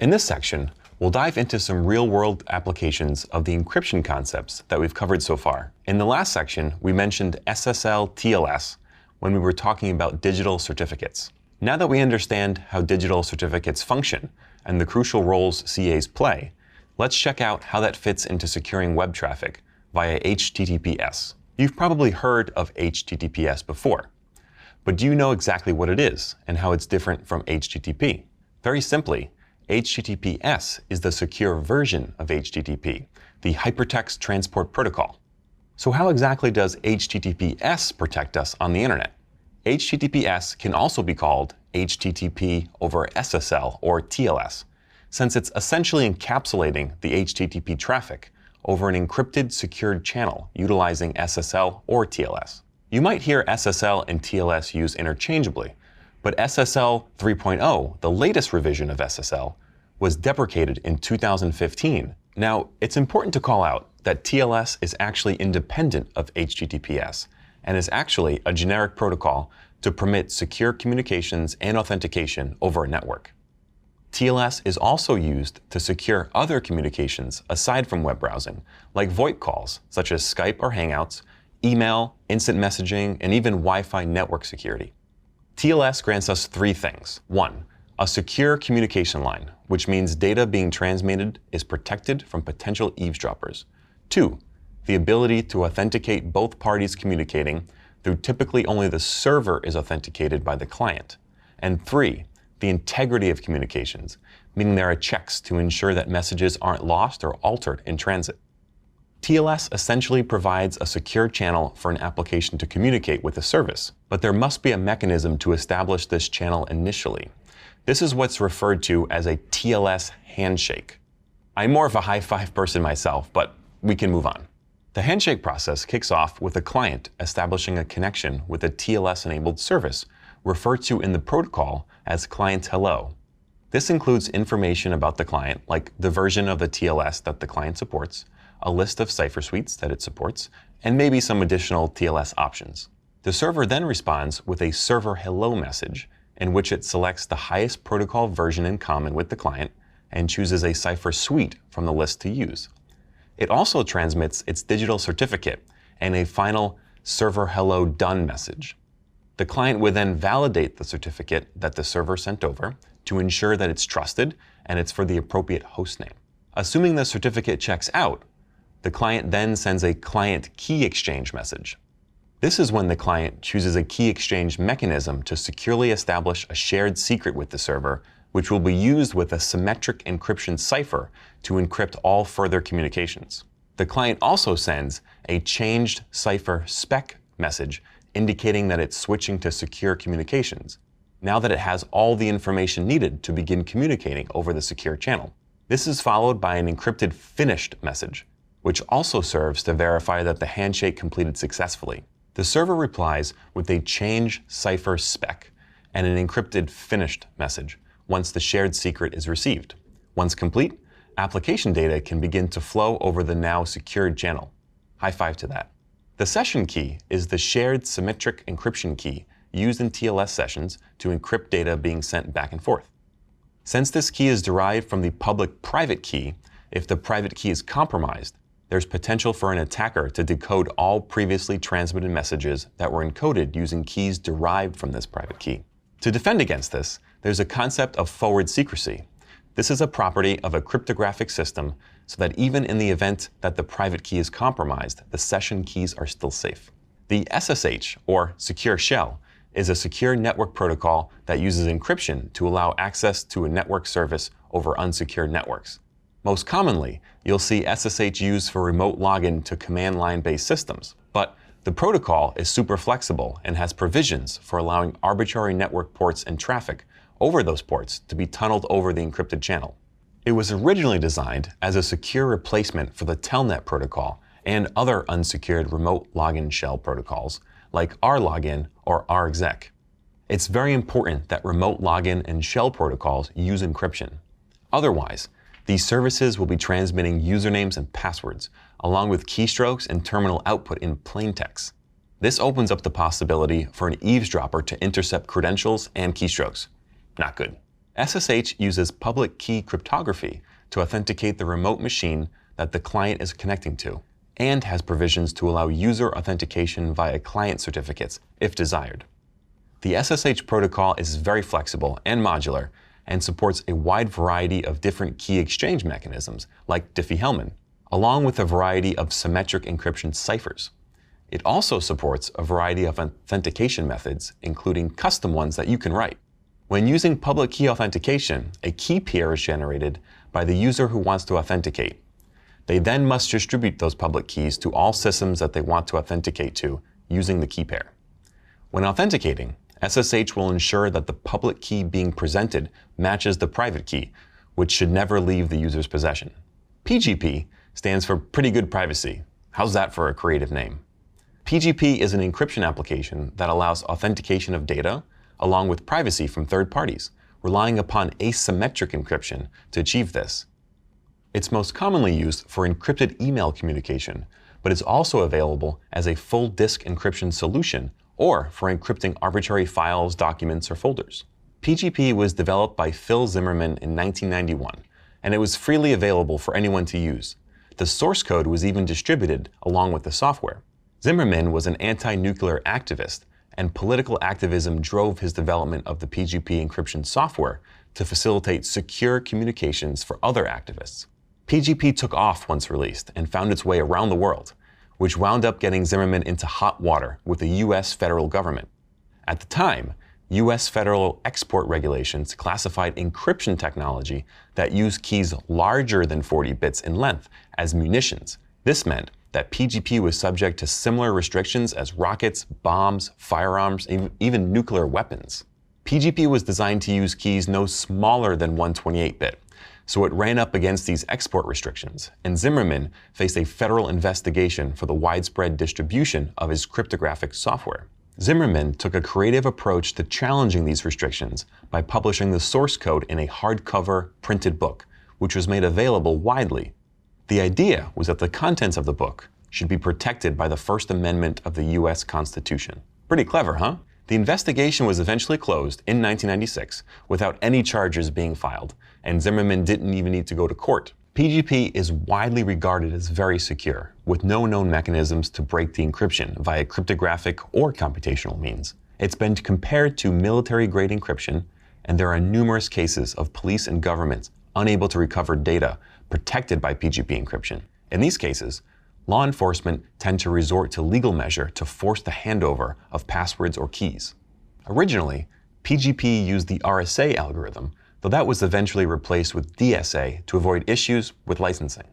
In this section, we'll dive into some real-world applications of the encryption concepts that we've covered so far. In the last section, we mentioned SSL/TLS when we were talking about digital certificates. Now that we understand how digital certificates function and the crucial roles CAs play, let's check out how that fits into securing web traffic via HTTPS. You've probably heard of HTTPS before, but do you know exactly what it is and how it's different from HTTP? Very simply, HTTPS is the secure version of HTTP, the Hypertext Transport Protocol. So how exactly does HTTPS protect us on the internet? HTTPS can also be called HTTP over SSL or TLS, since it's essentially encapsulating the HTTP traffic over an encrypted secured channel utilizing SSL or TLS. You might hear SSL and TLS used interchangeably, but SSL 3.0, the latest revision of SSL, was deprecated in 2015. Now, it's important to call out that TLS is actually independent of HTTPS and is actually a generic protocol to permit secure communications and authentication over a network. TLS is also used to secure other communications aside from web browsing, like VoIP calls, such as Skype or Hangouts, email, instant messaging, and even Wi-Fi network security. TLS grants us three things. 1. A secure communication line, which means data being transmitted is protected from potential eavesdroppers. 2. The ability to authenticate both parties communicating through typically only the server is authenticated by the client. And 3. The integrity of communications, meaning there are checks to ensure that messages aren't lost or altered in transit. TLS essentially provides a secure channel for an application to communicate with a service, but there must be a mechanism to establish this channel initially. This is what's referred to as a TLS handshake. I'm more of a high-five person myself, but we can move on. The handshake process kicks off with a client establishing a connection with a TLS-enabled service, referred to in the protocol as client hello. This includes information about the client, like the version of the TLS that the client supports, a list of cipher suites that it supports, and maybe some additional TLS options. The server then responds with a server hello message, in which it selects the highest protocol version in common with the client and chooses a cipher suite from the list to use. It also transmits its digital certificate and a final server hello done message. The client would then validate the certificate that the server sent over to ensure that it's trusted and it's for the appropriate hostname. Assuming the certificate checks out, the client then sends a client key exchange message. This is when the client chooses a key exchange mechanism to securely establish a shared secret with the server, which will be used with a symmetric encryption cipher to encrypt all further communications. The client also sends a changed cipher spec message indicating that it's switching to secure communications, now that it has all the information needed to begin communicating over the secure channel. This is followed by an encrypted finished message, which also serves to verify that the handshake completed successfully. The server replies with a change cipher spec and an encrypted finished message once the shared secret is received. Once complete, application data can begin to flow over the now secured channel. High five to that. The session key is the shared symmetric encryption key used in TLS sessions to encrypt data being sent back and forth. Since this key is derived from the public-private key, if the private key is compromised, there's potential for an attacker to decode all previously transmitted messages that were encoded using keys derived from this private key. To defend against this, there's a concept of forward secrecy. This is a property of a cryptographic system so that even in the event that the private key is compromised, the session keys are still safe. The SSH, or secure shell, is a secure network protocol that uses encryption to allow access to a network service over unsecured networks. Most commonly, you'll see SSH used for remote login to command line-based systems, but the protocol is super flexible and has provisions for allowing arbitrary network ports and traffic over those ports to be tunneled over the encrypted channel. It was originally designed as a secure replacement for the Telnet protocol and other unsecured remote login shell protocols like rlogin or rexec. It's very important that remote login and shell protocols use encryption. Otherwise, these services will be transmitting usernames and passwords, along with keystrokes and terminal output in plain text. This opens up the possibility for an eavesdropper to intercept credentials and keystrokes. Not good. SSH uses public key cryptography to authenticate the remote machine that the client is connecting to, and has provisions to allow user authentication via client certificates if desired. The SSH protocol is very flexible and modular and supports a wide variety of different key exchange mechanisms like Diffie-Hellman, along with a variety of symmetric encryption ciphers. It also supports a variety of authentication methods, including custom ones that you can write. When using public key authentication, a key pair is generated by the user who wants to authenticate. They then must distribute those public keys to all systems that they want to authenticate to using the key pair. When authenticating, SSH will ensure that the public key being presented matches the private key, which should never leave the user's possession. PGP stands for Pretty Good Privacy. How's that for a creative name? PGP is an encryption application that allows authentication of data along with privacy from third parties, relying upon asymmetric encryption to achieve this. It's most commonly used for encrypted email communication, but is also available as a full disk encryption solution or for encrypting arbitrary files, documents, or folders. PGP was developed by Phil Zimmermann in 1991, and it was freely available for anyone to use. The source code was even distributed along with the software. Zimmermann was an anti-nuclear activist, and political activism drove his development of the PGP encryption software to facilitate secure communications for other activists. PGP took off once released and found its way around the world, which wound up getting Zimmermann into hot water with the US federal government. At the time, US federal export regulations classified encryption technology that used keys larger than 40 bits in length as munitions. This meant that PGP was subject to similar restrictions as rockets, bombs, firearms, even nuclear weapons. PGP was designed to use keys no smaller than 128-bit, so it ran up against these export restrictions, and Zimmermann faced a federal investigation for the widespread distribution of his cryptographic software. Zimmermann took a creative approach to challenging these restrictions by publishing the source code in a hardcover printed book, which was made available widely. The idea was that the contents of the book should be protected by the First Amendment of the US Constitution. Pretty clever, huh? The investigation was eventually closed in 1996 without any charges being filed, and Zimmermann didn't even need to go to court. PGP is widely regarded as very secure, with no known mechanisms to break the encryption via cryptographic or computational means. It's been compared to military-grade encryption, and there are numerous cases of police and governments unable to recover data protected by PGP encryption. In these cases, law enforcement tend to resort to legal measure to force the handover of passwords or keys. Originally, PGP used the RSA algorithm, though that was eventually replaced with DSA to avoid issues with licensing.